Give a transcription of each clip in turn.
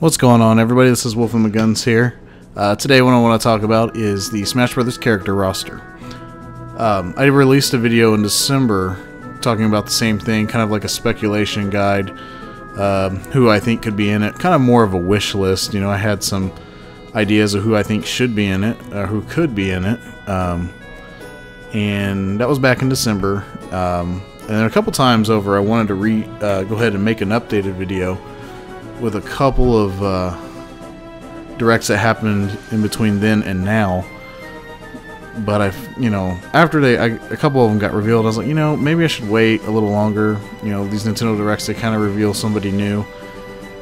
What's going on, everybody? This is WolfenMcGunz here. Today what I want to talk about is the Smash Brothers character roster. I released a video in December talking about the same thing, kind of like a speculation guide, who I think could be in it, kind of more of a wish list. You know, I had some ideas of who I think should be in it, who could be in it, and that was back in December. And then a couple times over I wanted to go ahead and make an updated video with a couple of directs that happened in between then and now, but after a couple of them got revealed, I was like, maybe I should wait a little longer. These Nintendo directs, they kind of reveal somebody new.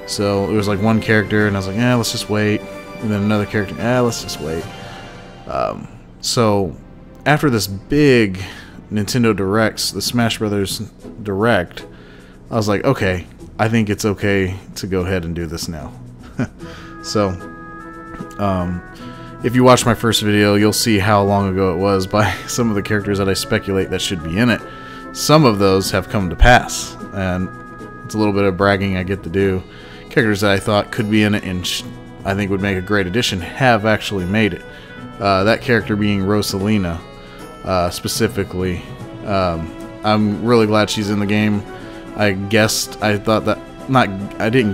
So it was like one character, and I was like, let's just wait. And then another character, let's just wait. So after this big Nintendo Directs, the Smash Brothers Direct, I was like, okay, I think it's okay to go ahead and do this now. So, if you watch my first video, you'll see how long ago it was by some of the characters that I speculate that should be in it. Some of those have come to pass, and it's a little bit of bragging I get to do. Characters that I thought could be in it and I think would make a great addition have actually made it. That character being Rosalina, specifically. I'm really glad she's in the game. I didn't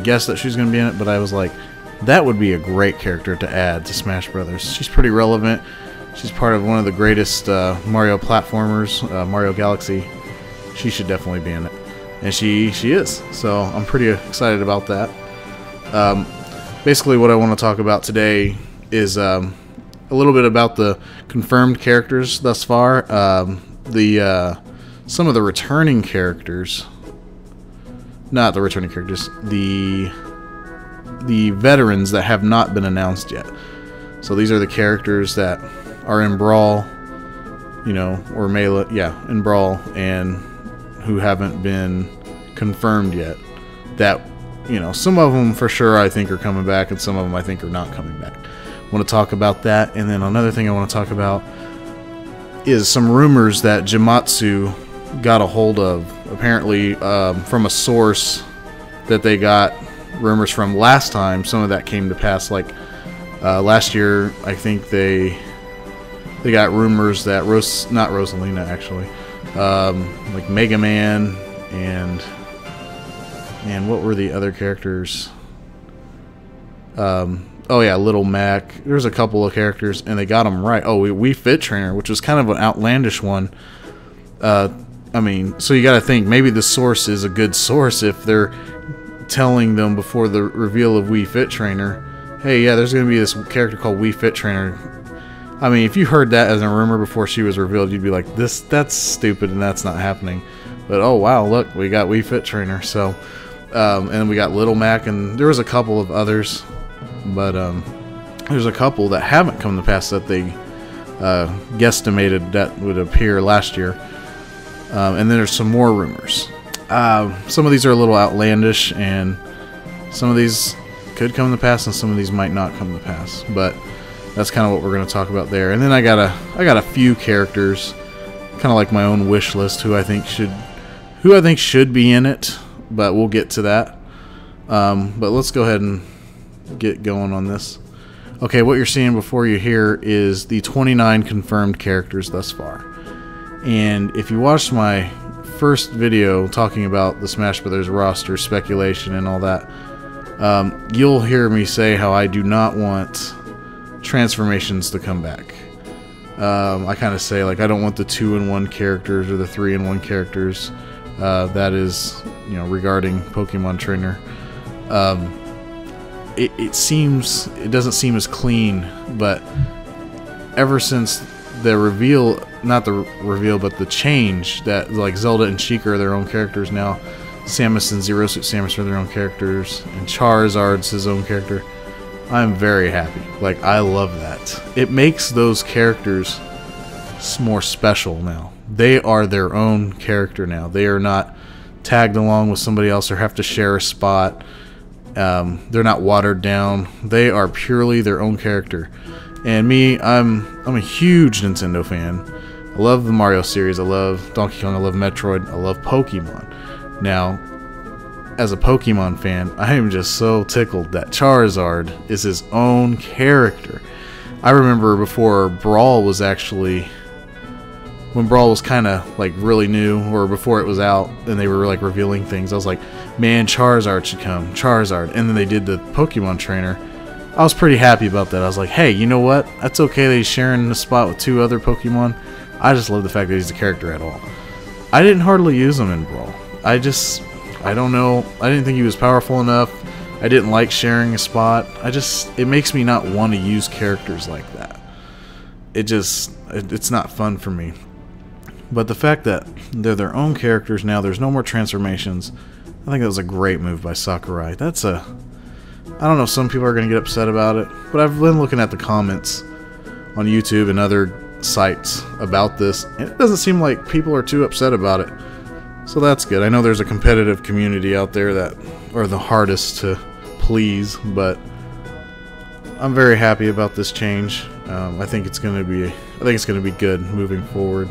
guess that she was going to be in it, but I was like, that would be a great character to add to Smash Brothers. She's pretty relevant. She's part of one of the greatest Mario platformers, Mario Galaxy. She should definitely be in it, and she is. So I'm pretty excited about that. Basically, what I want to talk about today is a little bit about the confirmed characters thus far. Some of the returning characters. Not the returning characters, the veterans that have not been announced yet. So these are the characters that are in Brawl, or Melee, in Brawl, and who haven't been confirmed yet. That, some of them for sure I think are coming back, and some of them I think are not coming back. I want to talk about that, and then another thing I want to talk about is some rumors that Gematsu got a hold of, apparently from a source that they got rumors from last time. Some of that came to pass, like last year I think they got rumors that not Rosalina actually, like Mega Man and what were the other characters? Oh yeah, Little Mac. There's a couple of characters and they got them right. Oh, Wii Fit Trainer, which was kind of an outlandish one. I mean, so you got to think maybe the source is a good source if they're telling them before the reveal of Wii Fit Trainer, hey, yeah, there's going to be this character called Wii Fit Trainer. I mean, if you heard that as a rumor before she was revealed, you'd be like, that's stupid and that's not happening. But oh wow, look, we got Wii Fit Trainer. So, and we got Little Mac, and there was a couple of others, but there's a couple that haven't come to pass that they guesstimated that would appear last year. And then there's some more rumors. Some of these are a little outlandish, and some of these could come to pass, and some of these might not come to pass. But that's kind of what we're going to talk about there. And then I got a few characters, kind of like my own wish list, who I think should be in it. But we'll get to that. But let's go ahead and get going on this. Okay, what you're seeing before you here is the 29 confirmed characters thus far. And if you watched my first video talking about the Smash Brothers roster speculation and all that, you'll hear me say how I do not want transformations to come back. I kind of say, like, I don't want the 2-in-1 characters or the 3-in-1 characters. That is, regarding Pokemon Trainer. It doesn't seem as clean, but ever since the reveal, not the reveal, but the change that, like, Zelda and Sheik are their own characters now, Samus and Zero Suit Samus are their own characters, and Charizard's his own character, I'm very happy. Like, I love that. It makes those characters more special now. They are their own character now. They are not tagged along with somebody else or have to share a spot. They're not watered down. They are purely their own character. And me, I'm a huge Nintendo fan. I love the Mario series. I love Donkey Kong. I love Metroid. I love Pokemon. Now, as a Pokemon fan, I am just so tickled that Charizard is his own character. I remember before Brawl was actually, when Brawl was kind of like really new, or before it was out and they were like revealing things, I was like, man, Charizard should come, Charizard. And then they did the Pokemon trainer. I was pretty happy about that. I was like, hey, you know what? That's okay that he's sharing the spot with 2 other Pokemon. I just love the fact that he's a character at all. I didn't hardly use him in Brawl. I don't know. I didn't think he was powerful enough. I didn't like sharing a spot. It makes me not want to use characters like that. It's not fun for me. But the fact that they're their own characters now, there's no more transformations. I think that was a great move by Sakurai. I don't know if some people are going to get upset about it, but I've been looking at the comments on YouTube and other sites about this, and it doesn't seem like people are too upset about it. So that's good. I know there's a competitive community out there that are the hardest to please, but I'm very happy about this change. I think it's going to be good moving forward.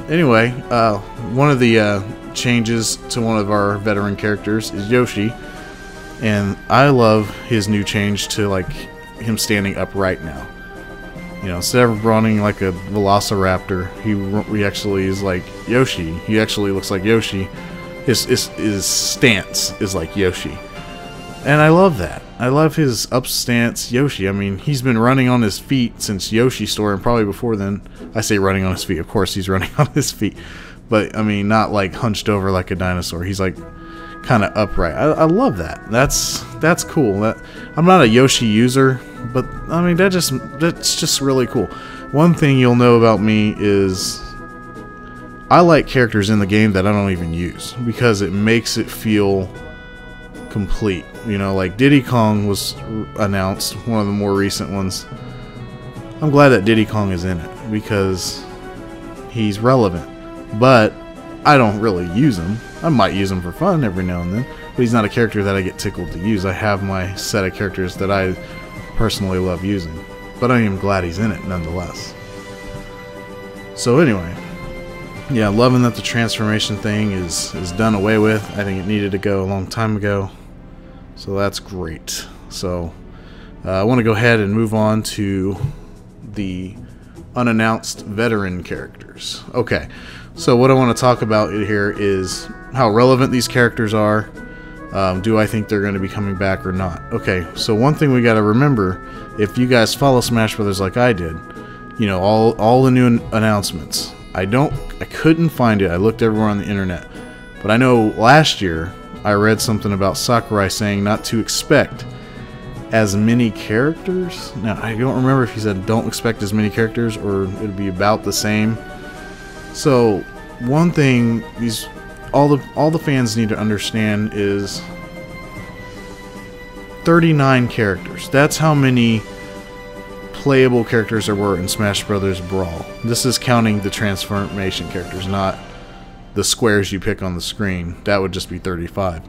Anyway, one of the changes to one of our veteran characters is Yoshi, and I love his new change to like him standing upright now. You know, instead of running like a Velociraptor, he actually is like Yoshi. He actually looks like Yoshi. His stance is like Yoshi. And I love that. I love his up stance Yoshi. I mean, he's been running on his feet since Yoshi Store, and probably before then. I say running on his feet. Of course he's running on his feet. But, I mean, not like hunched over like a dinosaur. He's like kind of upright. I love that. That's cool. I'm not a Yoshi user, but I mean that's just really cool. One thing you'll know about me is I like characters in the game that I don't even use because it makes it feel complete. You know, like Diddy Kong was announced, one of the more recent ones. I'm glad that Diddy Kong is in it because he's relevant, but I don't really use him. I might use him for fun every now and then, but he's not a character that I get tickled to use. I have my set of characters that I personally love using, but I am glad he's in it nonetheless. So anyway, yeah, loving that the transformation thing is done away with. I think it needed to go a long time ago, so that's great. So I want to go ahead and move on to the unannounced veteran characters. Okay, so what I want to talk about here is how relevant these characters are. Do I think they're going to be coming back or not? Okay, so one thing we got to remember, if you guys follow Smash Brothers like I did, you know, all the new announcements. I couldn't find it. I looked everywhere on the internet, but I know last year I read something about Sakurai saying not to expect as many characters. Now I don't remember if he said don't expect as many characters or it'd be about the same. So one thing all the fans need to understand is 39 characters. That's how many playable characters there were in Smash Brothers Brawl. This is counting the transformation characters, not the squares you pick on the screen. That would just be 35.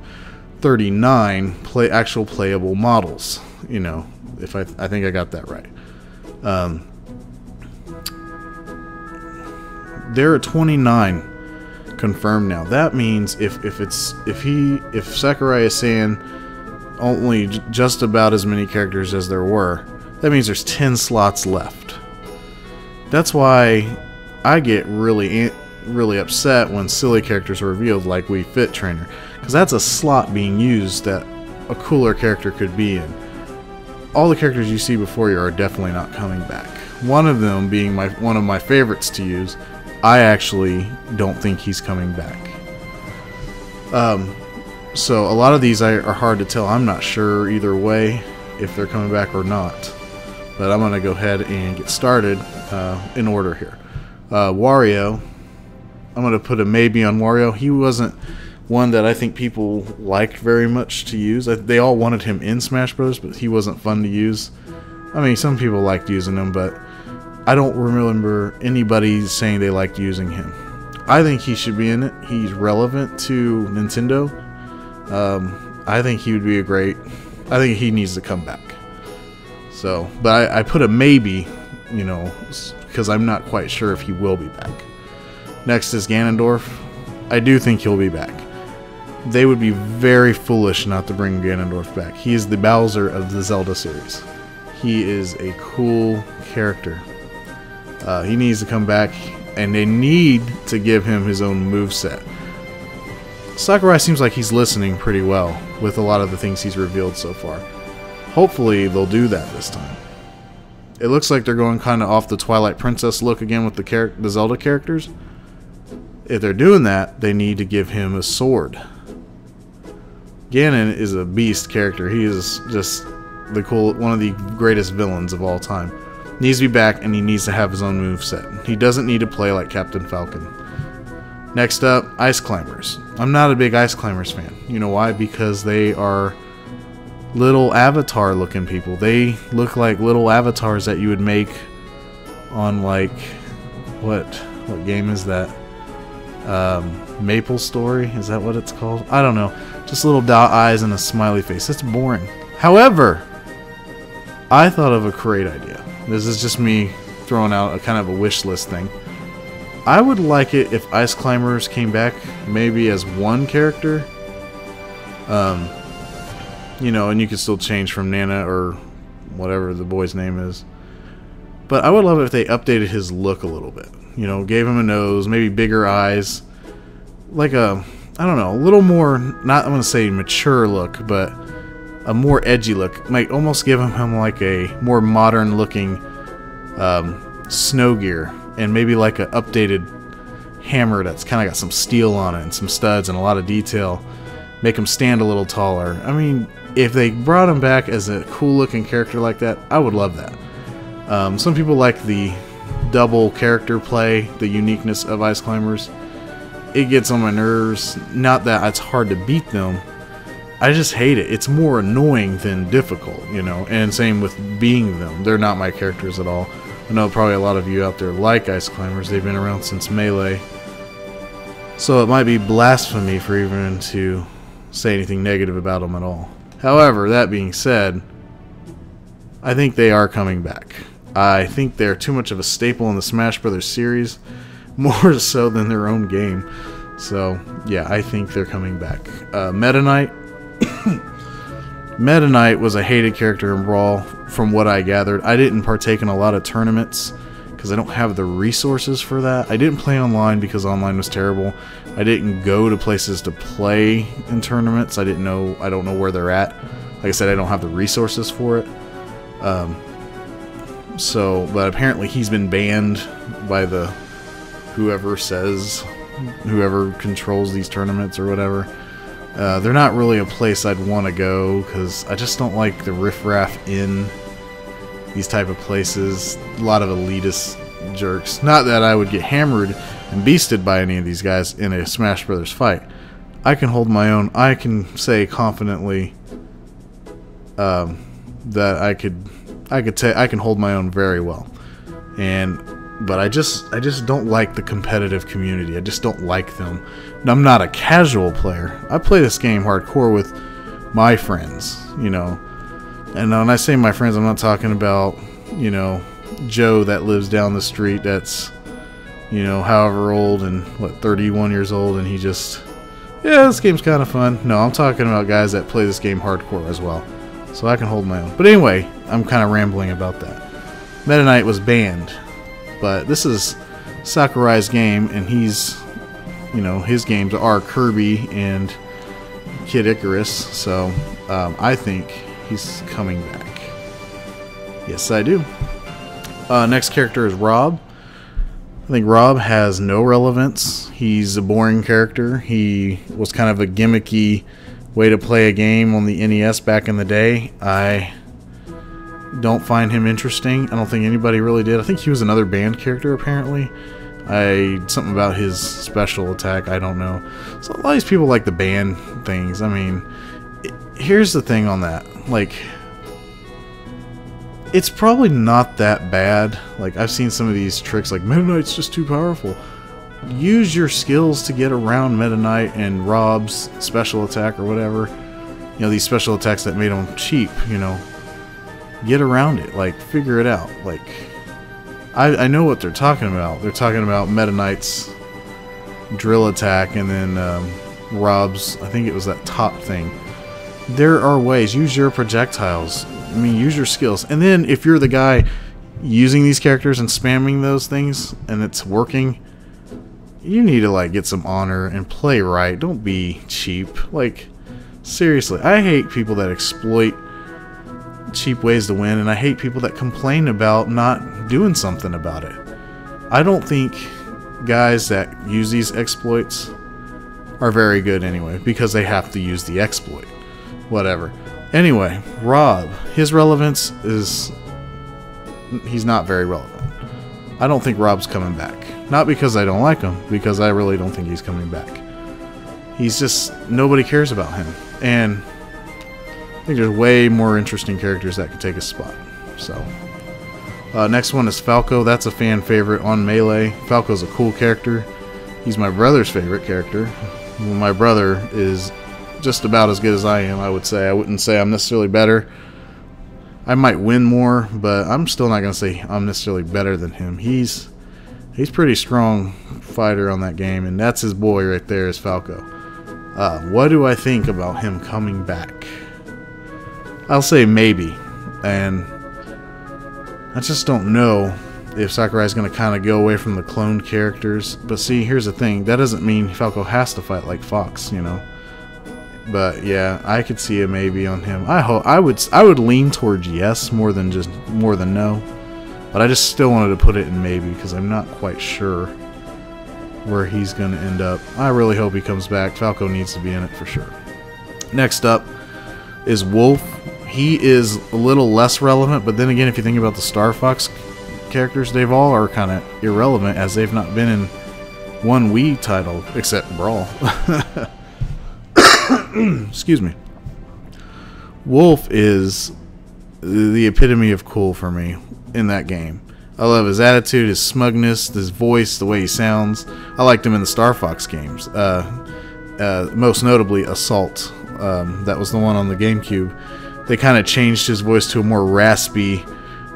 39 actual playable models. You know, if I think I got that right. There are 29 confirmed now. That means if Sakurai is saying only just about as many characters as there were, that means there's 10 slots left. That's why I get really upset when silly characters are revealed like Wii Fit Trainer, because that's a slot being used that a cooler character could be in. All the characters you see before you are definitely not coming back. One of them being one of my favorites to use. I actually don't think he's coming back. So a lot of these are hard to tell. I'm not sure either way if they're coming back or not. But I'm going to go ahead and get started in order here. Wario, I'm going to put a maybe on Wario. He wasn't one that I think people liked very much to use. They all wanted him in Smash Bros., but he wasn't fun to use. I mean, some people liked using him, but I don't remember anybody saying they liked using him. I think he should be in it. He's relevant to Nintendo. I think he would be I think he needs to come back. So, but I put a maybe, you know, because I'm not quite sure if he will be back. Next is Ganondorf. I do think he'll be back. they would be very foolish not to bring Ganondorf back. He is the Bowser of the Zelda series. He is a cool character. He needs to come back, and they need to give him his own moveset. Sakurai seems like he's listening pretty well with a lot of the things he's revealed so far. Hopefully they'll do that this time. It looks like they're going kind of off the Twilight Princess look again with the Zelda characters. If they're doing that, they need to give him a sword. Ganon is a beast character. He is just one of the greatest villains of all time. Needs to be back, and he needs to have his own moveset. He doesn't need to play like Captain Falcon. Next up, Ice Climbers. I'm not a big Ice Climbers fan. You know why? Because they are little avatar looking people. They look like little avatars that you would make on, like, what game is that? Maple Story? Is that what it's called? I don't know. Just little dot eyes and a smiley face. That's boring. However, I thought of a great idea. This is just me throwing out a kind of a wish list thing. I would like it if Ice Climbers came back maybe as one character. You know, and you could still change from Nana or whatever the boy's name is. But I would love it if they updated his look a little bit. You know, gave him a nose, maybe bigger eyes. Like a, I don't know, a little more, not I'm going to say mature look, but a more edgy look. Might almost give him like a more modern looking snow gear. And maybe like an updated hammer that's kind of got some steel on it and some studs and a lot of detail. Make him stand a little taller. I mean, if they brought him back as a cool looking character like that, I would love that. Some people like the double character play, the uniqueness of Ice Climbers. It gets on my nerves. Not that it's hard to beat them. I just hate it. It's more annoying than difficult, you know. And same with being them. They're not my characters at all. I know probably a lot of you out there like Ice Climbers. They've been around since Melee. So it might be blasphemy for even to say anything negative about them at all. However, that being said, I think they are coming back. I think they're too much of a staple in the Smash Brothers series, more so than their own game. So, yeah, I think they're coming back. Meta Knight. Meta Knight was a hated character in Brawl, from what I gathered. I didn't partake in a lot of tournaments because I don't have the resources for that. I didn't play online because online was terrible. I didn't go to places to play in tournaments. I don't know where they're at. Like I said, I don't have the resources for it. But apparently he's been banned by whoever controls these tournaments or whatever. They're not really a place I'd want to go because I just don't like the riffraff in these type of places. A lot of elitist jerks. Not that I would get hammered and beasted by any of these guys in a Smash Brothers fight. I can hold my own. I can say confidently that I can hold my own very well. But I just don't like the competitive community. I just don't like them. And I'm not a casual player. I play this game hardcore with my friends, you know. And when I say my friends, I'm not talking about, you know, Joe that lives down the street that's, you know, however old and, 31 years old, and he just, yeah, this game's kind of fun. No, I'm talking about guys that play this game hardcore as well. So I can hold my own. But anyway, I'm kind of rambling about that. Meta Knight was banned. But this is Sakurai's game, and he's, you know, his games are Kirby and Kid Icarus, so I think he's coming back. Yes, I do. Next character is Rob. I think Rob has no relevance. He's a boring character. He was kind of a gimmicky way to play a game on the NES back in the day. I don't find him interesting. I don't think anybody really did. I think he was another banned character apparently. Something about his special attack, I don't know. So a lot of these people like the ban things. I mean, here's the thing on that. Like, it's probably not that bad. Like, I've seen some of these tricks like Meta Knight's just too powerful. Use your skills to get around Meta Knight and Rob's special attack or whatever. You know, these special attacks that made them cheap, you know. Get around it, like, figure it out. Like, I know what they're talking about. They're talking about Meta Knight's drill attack and then Rob's, I think it was that top thing. There are ways. Use your projectiles. I mean, use your skills. And then if you're the guy using these characters and spamming those things and it's working, you need to like get some honor and play right. Don't be cheap. Like, seriously, I hate people that exploit cheap ways to win, and I hate people that complain about not doing something about it. I don't think guys that use these exploits are very good anyway, because they have to use the exploit. Whatever. Anyway, Rob, his relevance is, he's not very relevant. I don't think Rob's coming back. Not because I don't like him, because I really don't think he's coming back. He's just, nobody cares about him. And I think there's way more interesting characters that could take his spot. So, next one is Falco. That's a fan favorite on Melee. Falco's a cool character. He's my brother's favorite character. Well, my brother is just about as good as I am, I would say. I wouldn't say I'm necessarily better. I might win more, but I'm still not going to say I'm necessarily better than him. He's pretty strong fighter on that game, and that's his boy right there is Falco. What do I think about him coming back? I'll say maybe, and I just don't know if Sakurai's going to kind of go away from the cloned characters. But see, here's the thing. That doesn't mean Falco has to fight like Fox, you know. But yeah, I could see a maybe on him. I would lean towards yes more than no. But I just still wanted to put it in maybe because I'm not quite sure where he's going to end up. I really hope he comes back. Falco needs to be in it for sure. Next up is Wolf. He is a little less relevant, but then again, if you think about the Star Fox characters, they've all are kind of irrelevant as they've not been in one Wii title except Brawl. Excuse me. Wolf is the epitome of cool for me in that game. I love his attitude, his smugness, his voice, the way he sounds. I liked him in the Star Fox games. Most notably Assault. That was the one on the GameCube. They kind of changed his voice to a more raspy,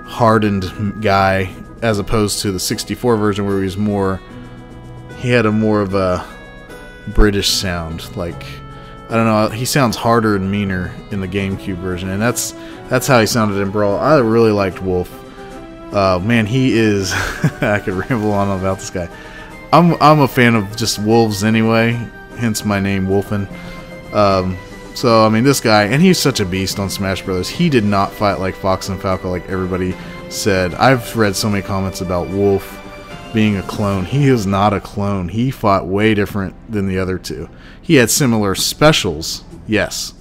hardened guy as opposed to the 64 version where he had a more of a British sound. Like, I don't know, he sounds harder and meaner in the GameCube version, and that's how he sounded in Brawl. I really liked Wolf. Man, he is I could ramble on about this guy. I'm a fan of just wolves anyway, hence my name Wolfen. So I mean, this guy, and he's such a beast on Smash Brothers. He did not fight like Fox and Falco like everybody said. I've read so many comments about Wolf being a clone. He is not a clone. He fought way different than the other two. He had similar specials, yes,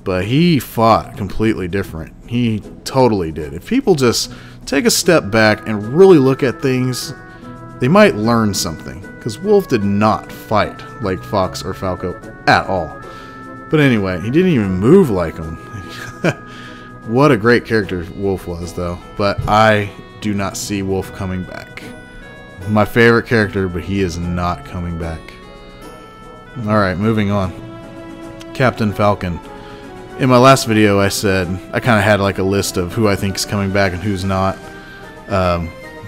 but he fought completely different. He totally did. If people just take a step back and really look at things, they might learn something, because Wolf did not fight like Fox or Falco at all. But anyway, he didn't even move like him. What a great character Wolf was, though. But I do not see Wolf coming back. My favorite character, but he is not coming back. Alright, moving on. Captain Falcon. In my last video, I said I kind of had like a list of who I think is coming back and who's not.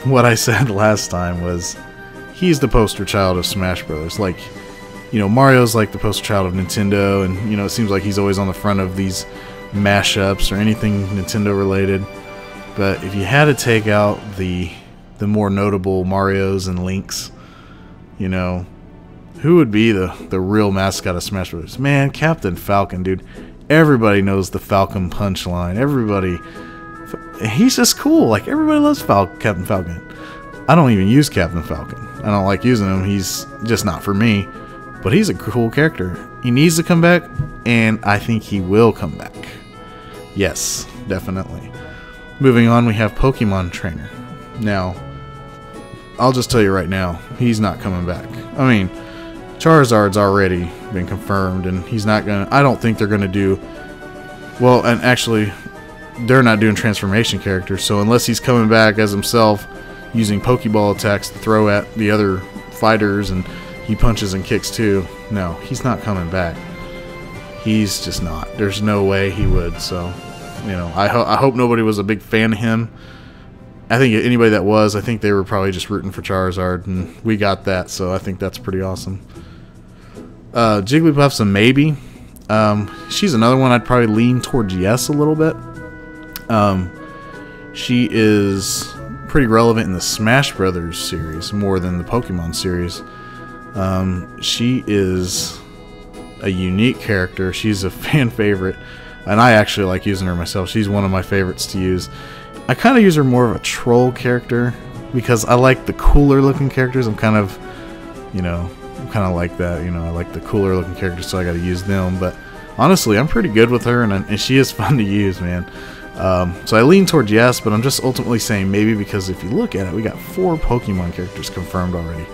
What I said last time was he's the poster child of Smash Brothers. Like, you know, Mario's like the poster child of Nintendo, and you know, it seems like he's always on the front of these mashups or anything Nintendo related. But if you had to take out the more notable Marios and Links, you know, who would be the real mascot of Smash Bros? Man, Captain Falcon, dude. Everybody knows the Falcon punchline. Everybody, he's just cool. Like, everybody loves Captain Falcon. I don't even use Captain Falcon. I don't like using him. He's just not for me. But he's a cool character. He needs to come back, and I think he will come back. Yes, definitely. Moving on, we have Pokemon Trainer. Now, I'll just tell you right now, he's not coming back. I mean, Charizard's already been confirmed, and he's not gonna. I don't think they're gonna do well. And actually, they're not doing transformation characters. So unless he's coming back as himself, using Pokeball attacks to throw at the other fighters, and he punches and kicks too, no, he's not coming back. He's just not. There's no way he would. So, you know, I hope nobody was a big fan of him. I think anybody that was, I think they were probably just rooting for Charizard, and we got that, so I think that's pretty awesome. Jigglypuff's a maybe. She's another one I'd probably lean towards yes a little bit. She is pretty relevant in the Smash Brothers series more than the Pokemon series. She is a unique character. She's a fan favorite, and I actually like using her myself. She's one of my favorites to use. I kind of use her more of a troll character because I like the cooler looking characters. I'm kind of like that. I like the cooler looking characters, so I got to use them. But honestly, I'm pretty good with her, and she is fun to use, man. So I lean towards yes, but I'm just ultimately saying maybe because if you look at it, we got 4 Pokemon characters confirmed already.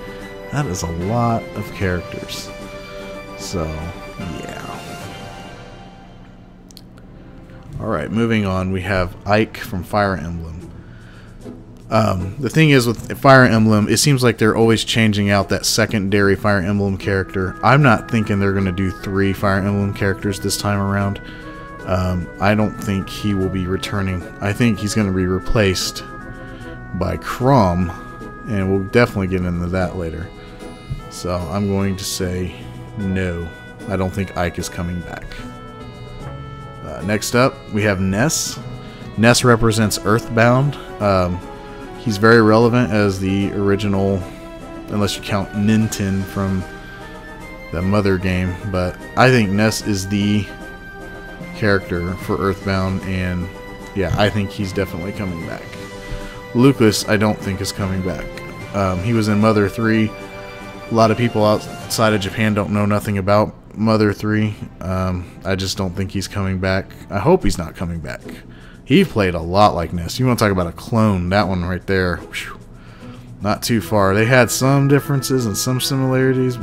That is a lot of characters. So, yeah. Alright, moving on, we have Ike from Fire Emblem. The thing is with Fire Emblem, it seems like they're always changing out that secondary Fire Emblem character. I'm not thinking they're going to do 3 Fire Emblem characters this time around. I don't think he will be returning. I think he's going to be replaced by Chrom, and we'll definitely get into that later. So I'm going to say no. I don't think Ike is coming back. Next up, we have Ness. Ness represents Earthbound. He's very relevant as the original, unless you count Ninten from the Mother game, but I think Ness is the character for Earthbound, and yeah, I think he's definitely coming back. Lucas, I don't think is coming back. He was in Mother 3. A lot of people outside of Japan don't know nothing about Mother 3. I just don't think he's coming back. I hope he's not coming back. He played a lot like Ness. You want to talk about a clone? That one right there. Whew, not too far. They had some differences and some similarities,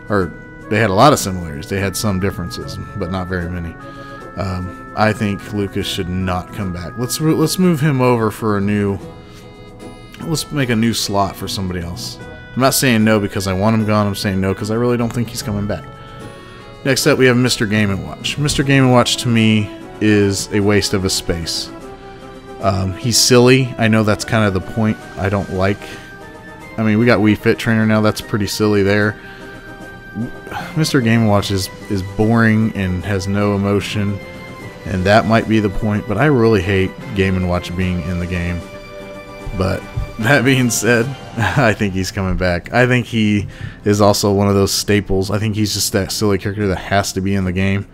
or they had a lot of similarities. They had some differences, but not very many. I think Lucas should not come back. Let's move him over for a new. Let's make a new slot for somebody else. I'm not saying no because I want him gone. I'm saying no because I really don't think he's coming back. Next up, we have Mr. Game & Watch. Mr. Game & Watch to me is a waste of a space. He's silly. I know that's kind of the point I don't like. I mean, we got Wii Fit Trainer now. That's pretty silly there. Mr. Game & Watch is boring and has no emotion, and that might be the point, but I really hate Game & Watch being in the game. But that being said, I think he's coming back. I think he is also one of those staples. I think he's just that silly character that has to be in the game.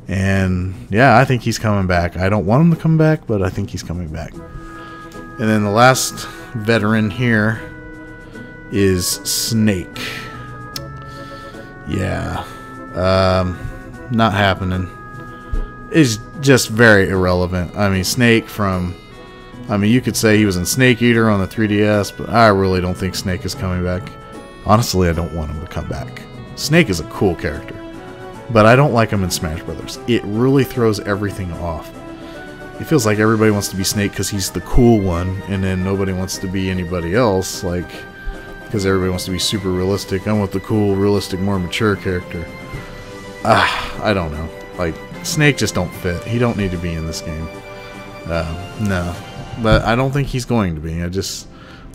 And yeah, I think he's coming back. I don't want him to come back, but I think he's coming back. And then the last veteran here is Snake. Yeah. Not happening. It's just very irrelevant. I mean, Snake from... I mean, you could say he was in Snake Eater on the 3DS, but I really don't think Snake is coming back. Honestly, I don't want him to come back. Snake is a cool character, but I don't like him in Smash Brothers. It really throws everything off. It feels like everybody wants to be Snake because he's the cool one, and then nobody wants to be anybody else, like, because everybody wants to be super realistic. I want the cool, realistic, more mature character. I don't know. Like, Snake just don't fit. He don't need to be in this game. No. But I don't think he's going to be.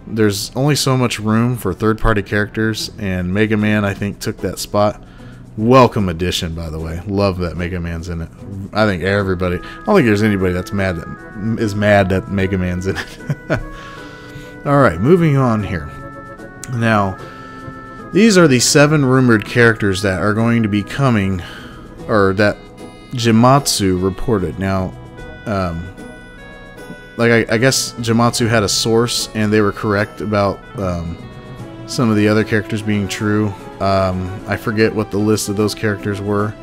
There's only so much room for third-party characters, and Mega Man, I think, took that spot. Welcome addition, by the way. Love that Mega Man's in it. I think everybody... I don't think there's anybody that's mad that Mega Man's in it. Alright, moving on here. Now, these are the 7 rumored characters that are going to be coming, or that Gematsu reported. Now, I guess Gematsu had a source, and they were correct about some of the other characters being true. I forget what the list of those characters were.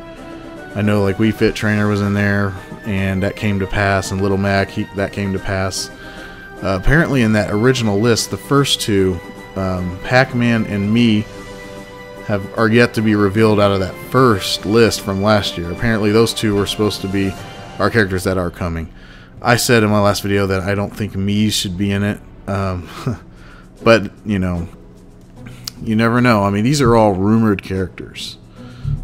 I know, like, Wii Fit Trainer was in there, and that came to pass, and Little Mac, that came to pass. Apparently, in that original list, the first 2, Pac-Man and Me, are yet to be revealed out of that first list from last year. Apparently, those 2 were supposed to be our characters that are coming. I said in my last video that I don't think Mii should be in it, but, you know, you never know. I mean, these are all rumored characters,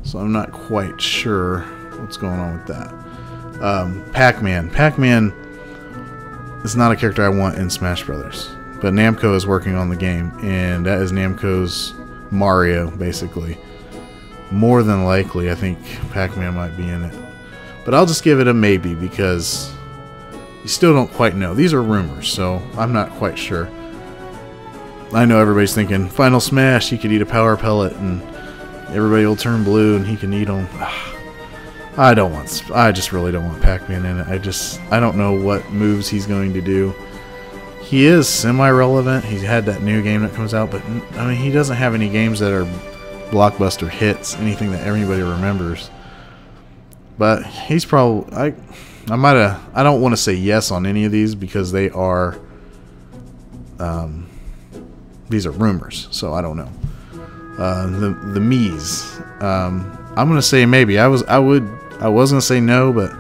so I'm not quite sure what's going on with that. Pac-Man. Pac-Man is not a character I want in Smash Brothers, but Namco is working on the game, and that is Namco's Mario, basically. more than likely, I think Pac-Man might be in it. But I'll just give it a maybe because you still don't quite know. These are rumors, so I'm not quite sure. I know everybody's thinking, Final Smash, he could eat a power pellet and everybody will turn blue and he can eat them. I just really don't want Pac-Man in it. I don't know what moves he's going to do. He is semi-relevant. He's had that new game that comes out, but I mean, he doesn't have any games that are blockbuster hits, anything that everybody remembers. But he's probably, I don't want to say yes on any of these because they are, these are rumors, so I don't know. The Mii's, I'm gonna say maybe. I was gonna say no, but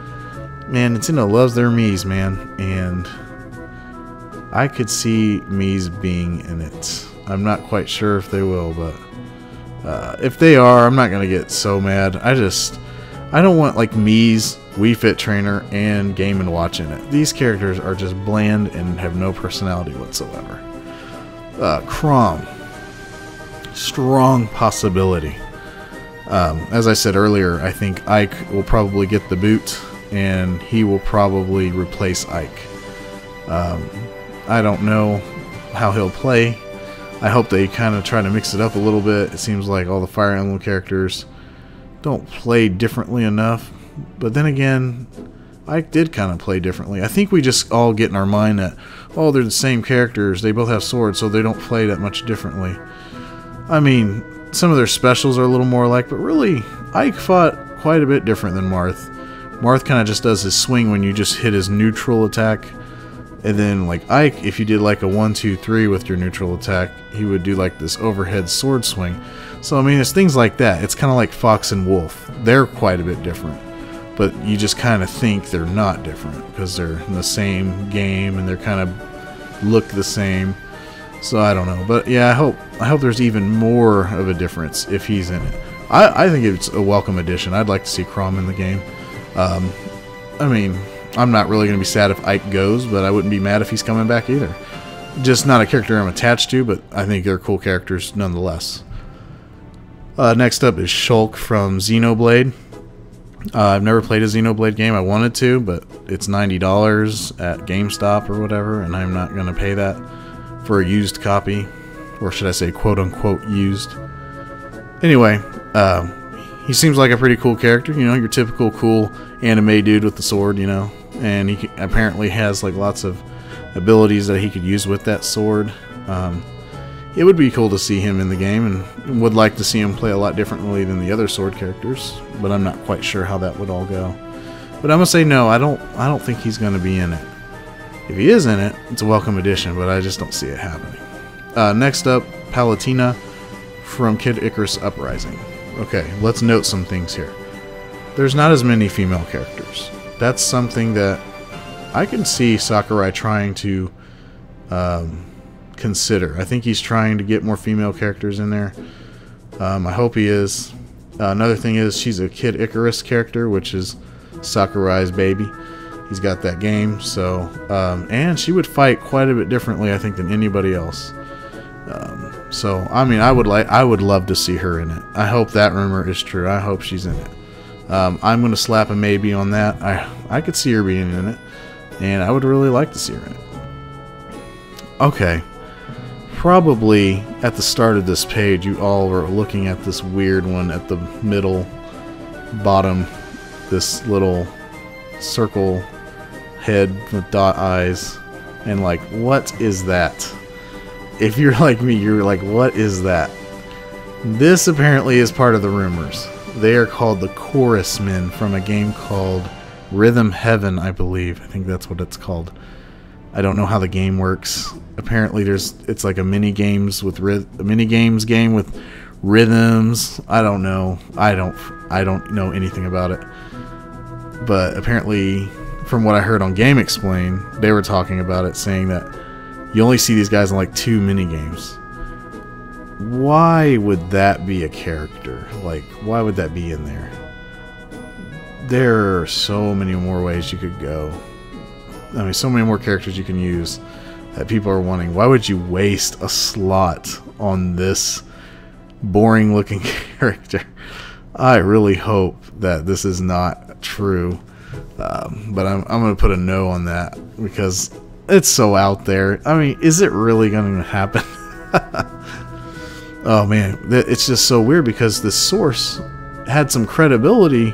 man, Nintendo loves their Mii's, man, and I could see Mii's being in it. I'm not quite sure if they will, but if they are, I'm not gonna get so mad. I don't want like Mii's, Wii Fit Trainer, and Game & Watch in it. These characters are just bland and have no personality whatsoever. Chrom, strong possibility. As I said earlier, I think Ike will probably get the boot, and he will probably replace Ike. I don't know how he'll play. I hope they kind of try to mix it up a little bit. It seems like all the Fire Emblem characters don't play differently enough. But then again, Ike did kind of play differently. I think we just all get in our mind that, oh, they're the same characters. They both have swords, so they don't play that much differently. I mean, some of their specials are a little more alike, but really, Ike fought quite a bit different than Marth. Marth kind of just does his swing when you just hit his neutral attack. And then, like Ike, if you did like a 1-2-3 with your neutral attack, he would do like this overhead sword swing. So, I mean, it's things like that. It's kind of like Fox and Wolf. They're quite a bit different. But you just kind of think they're not different because they're in the same game and they're kind of look the same. So, I don't know. But, yeah, I hope there's even more of a difference if he's in it. I think it's a welcome addition. I'd like to see Chrom in the game. I mean, I'm not really going to be sad if Ike goes, but I wouldn't be mad if he's coming back either. Just not a character I'm attached to, but I think they're cool characters nonetheless. Next up is Shulk from Xenoblade. I've never played a Xenoblade game. I wanted to, but it's $90 at GameStop or whatever, and I'm not going to pay that for a used copy. Or should I say quote-unquote used. Anyway, he seems like a pretty cool character. You know, your typical cool anime dude with the sword, you know. And he apparently has like lots of abilities that he could use with that sword. It would be cool to see him in the game, and would like to see him play a lot differently than the other sword characters, but I'm not quite sure how that would all go. But I'm gonna say no, I don't think he's gonna be in it. If he is in it, it's a welcome addition, but I just don't see it happening. Next up, Palutena from Kid Icarus Uprising. Okay, let's note some things here. There's not as many female characters. That's something that I can see Sakurai trying to consider. I think he's trying to get more female characters in there. I hope he is. Another thing is she's a Kid Icarus character, which is Sakurai's baby. He's got that game, so and she would fight quite a bit differently, I think, than anybody else. So I mean, I would love to see her in it. I hope that rumor is true. I hope she's in it. I'm gonna slap a maybe on that. I could see her being in it, and I would really like to see her in it. Okay, probably at the start of this page, you all were looking at this weird one at the middle bottom, this little circle head with dot eyes, and like, what is that? If you're like me, you're like, what is that? This apparently is part of the rumors. They are called the Chorus Men from a game called Rhythm Heaven, I believe. I think that's what it's called. I don't know how the game works. Apparently, it's like a mini games game with rhythms. I don't know. I don't know anything about it. But apparently, from what I heard on Gamexplain, they were talking about it, saying that you only see these guys in like 2 mini games. Why would that be a character? Like, why would that be in there? There are so many more ways you could go. I mean, so many more characters you can use that people are wanting. Why would you waste a slot on this boring looking character? I really hope that this is not true, but I'm going to put a no on that because it's so out there. I mean, is it really going to happen? Oh man, it's just so weird because the source had some credibility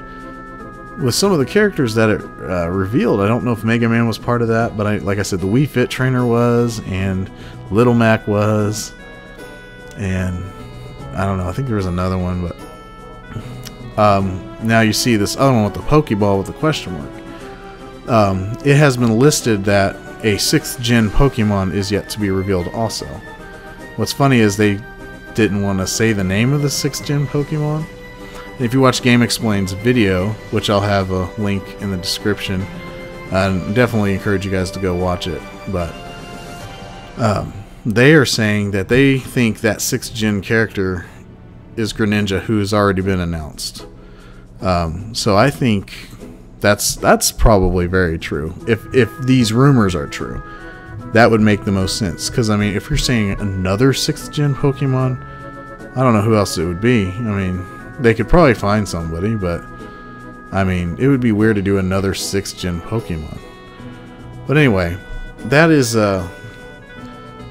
with some of the characters that it revealed. I don't know if Mega Man was part of that, but like I said, the Wii Fit trainer was, and Little Mac was, and I don't know, I think there was another one, but now you see this other one with the Pokeball with the question mark. It has been listed that a 6th gen Pokemon is yet to be revealed also. What's funny is they didn't want to say the name of the 6th gen Pokemon. And if you watch Gamexplain's video, which I'll have a link in the description, I definitely encourage you guys to go watch it. But they are saying that they think that 6th gen character is Greninja, who has already been announced. So I think that's probably very true. If these rumors are true, that would make the most sense. Because I mean, if you're saying another 6th gen Pokemon, I don't know who else it would be. I mean, they could probably find somebody, but I mean, it would be weird to do another 6th gen Pokemon. But anyway, that is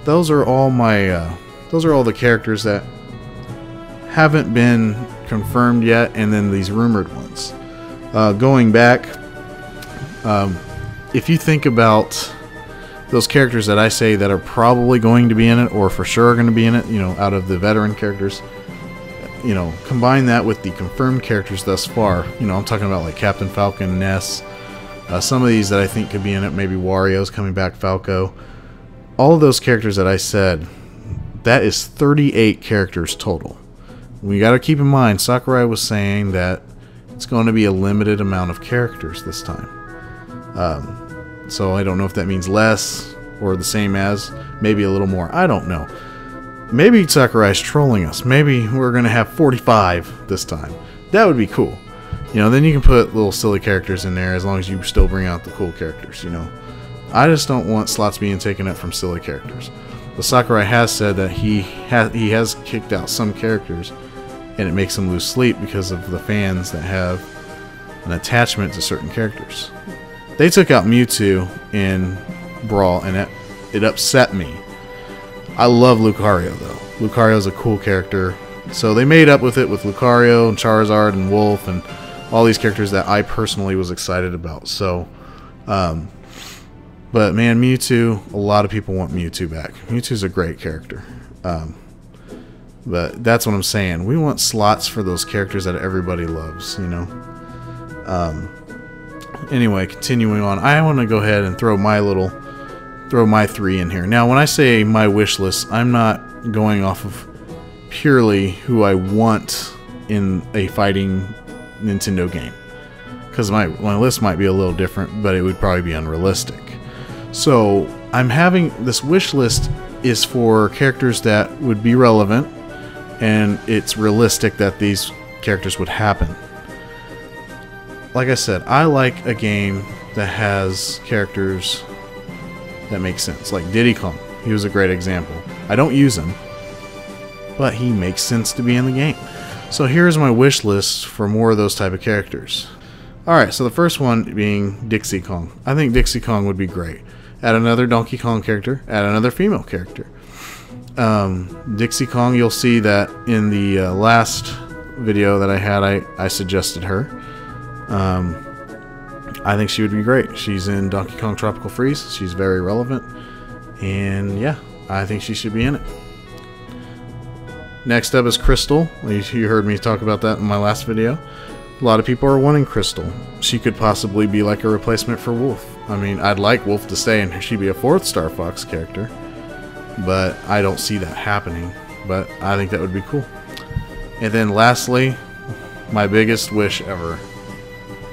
those are all the characters that haven't been confirmed yet, and then these rumored ones. Going back, if you think about those characters that I say that are probably going to be in it, or for sure are going to be in it, you know, out of the veteran characters, you know, combine that with the confirmed characters thus far. You know, I'm talking about like Captain Falcon, Ness, some of these that I think could be in it, maybe Wario's coming back, Falco. All of those characters that I said, that is 38 characters total. We got to keep in mind, Sakurai was saying that it's going to be a limited amount of characters this time. So I don't know if that means less or the same as, maybe a little more. I don't know. Maybe Sakurai's trolling us. Maybe we're going to have 45 this time. That would be cool. You know, then you can put little silly characters in there as long as you still bring out the cool characters, you know. I just don't want slots being taken up from silly characters. But Sakurai has said that he has kicked out some characters, and it makes them lose sleep because of the fans that have an attachment to certain characters. They took out Mewtwo in Brawl, and it upset me. I love Lucario, though. Lucario's a cool character. So they made up with it with Lucario and Charizard and Wolf and all these characters that I personally was excited about. So, but man, Mewtwo, a lot of people want Mewtwo back. Mewtwo's a great character. But that's what I'm saying. We want slots for those characters that everybody loves, you know. Anyway, continuing on, I want to go ahead and throw my 3 in here. Now, when I say my wish list, I'm not going off of purely who I want in a fighting Nintendo game, because my list might be a little different, but it would probably be unrealistic. So I'm having this wish list is for characters that would be relevant, and it's realistic that these characters would happen. Like I said, I like a game that has characters that make sense. Like Diddy Kong, he was a great example. I don't use him, but he makes sense to be in the game. So here's my wish list for more of those type of characters. Alright, so the first one being Dixie Kong. I think Dixie Kong would be great. Add another Donkey Kong character, add another female character. Dixie Kong, you'll see that in the last video that I had, I suggested her. I think she would be great. She's in Donkey Kong Tropical Freeze. She's very relevant. And yeah, I think she should be in it. Next up is Crystal. You heard me talk about that in my last video. A lot of people are wanting Crystal. She could possibly be like a replacement for Wolf. I mean, I'd like Wolf to stay and she'd be a 4th Star Fox character. But I don't see that happening. But I think that would be cool. And then lastly, my biggest wish ever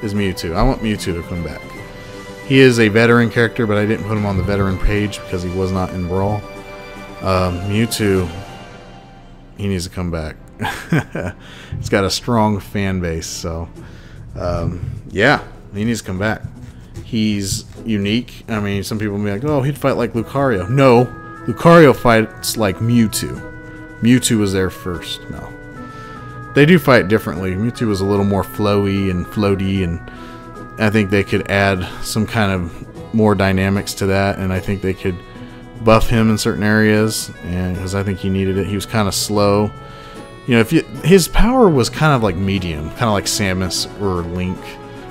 is Mewtwo. I want Mewtwo to come back. He is a veteran character, but I didn't put him on the veteran page because he was not in Brawl. Mewtwo, he needs to come back. He's got a strong fan base, so yeah, he needs to come back. He's unique. I mean, some people will be like, oh, he'd fight like Lucario. No, Lucario fights like Mewtwo. Mewtwo was there first. No. they do fight differently. Mewtwo was a little more flowy and floaty, and I think they could add some kind of more dynamics to that, and I think they could buff him in certain areas, and because I think he needed it. He was kind of slow. You know, his power was kind of like medium, kind of like Samus or Link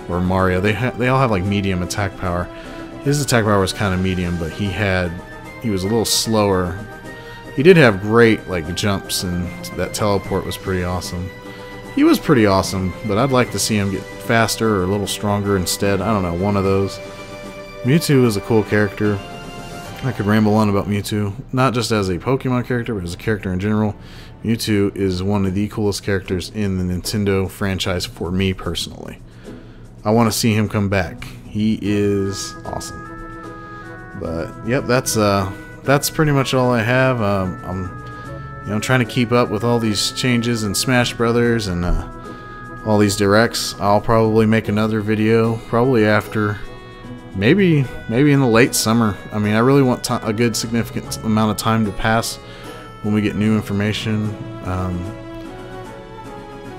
or Mario. They all have like medium attack power. His attack power was kind of medium, but he was a little slower. He did have great like jumps, and that teleport was pretty awesome. He was pretty awesome, but I'd like to see him get faster or a little stronger instead. I don't know, one of those. Mewtwo is a cool character. I could ramble on about Mewtwo, not just as a Pokemon character, but as a character in general. Mewtwo is one of the coolest characters in the Nintendo franchise for me personally. I want to see him come back. He is awesome. But yep, that's pretty much all I have. I'm trying to keep up with all these changes in Smash Brothers and all these directs. I'll probably make another video probably after maybe in the late summer. I mean, I really want a good significant amount of time to pass when we get new information.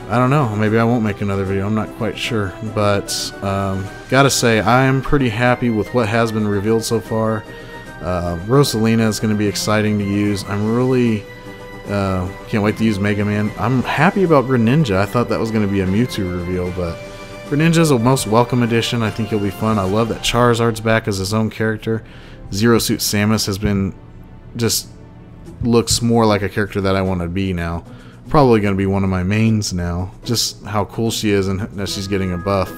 I don't know, maybe I won't make another video, I'm not quite sure, but gotta say I am pretty happy with what has been revealed so far. Rosalina is going to be exciting to use. I'm really can't wait to use Mega Man. I'm happy about Greninja. I thought that was going to be a Mewtwo reveal, but Greninja is a most welcome addition. I think it'll be fun. I love that Charizard's back as his own character. Zero Suit Samus has been just looks more like a character that I want to be now. Probably going to be one of my mains now. Just how cool she is and that she's getting a buff.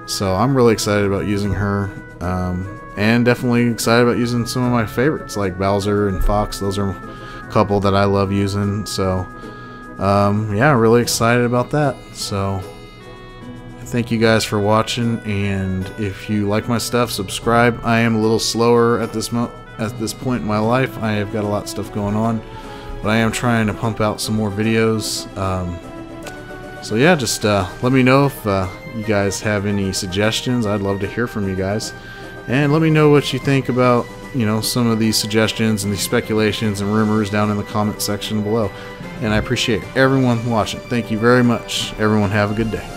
So I'm really excited about using her. And definitely excited about using some of my favorites like Bowser and Fox. Those are a couple that I love using. So yeah, really excited about that. So thank you guys for watching, and if you like my stuff, subscribe. I am a little slower at this point in my life. I have got a lot of stuff going on, but I am trying to pump out some more videos. So yeah, just let me know if you guys have any suggestions. I'd love to hear from you guys, and let me know what you think about, you know, some of these suggestions and these speculations and rumors down in the comment section below. And I appreciate everyone watching. Thank you very much. Everyone have a good day.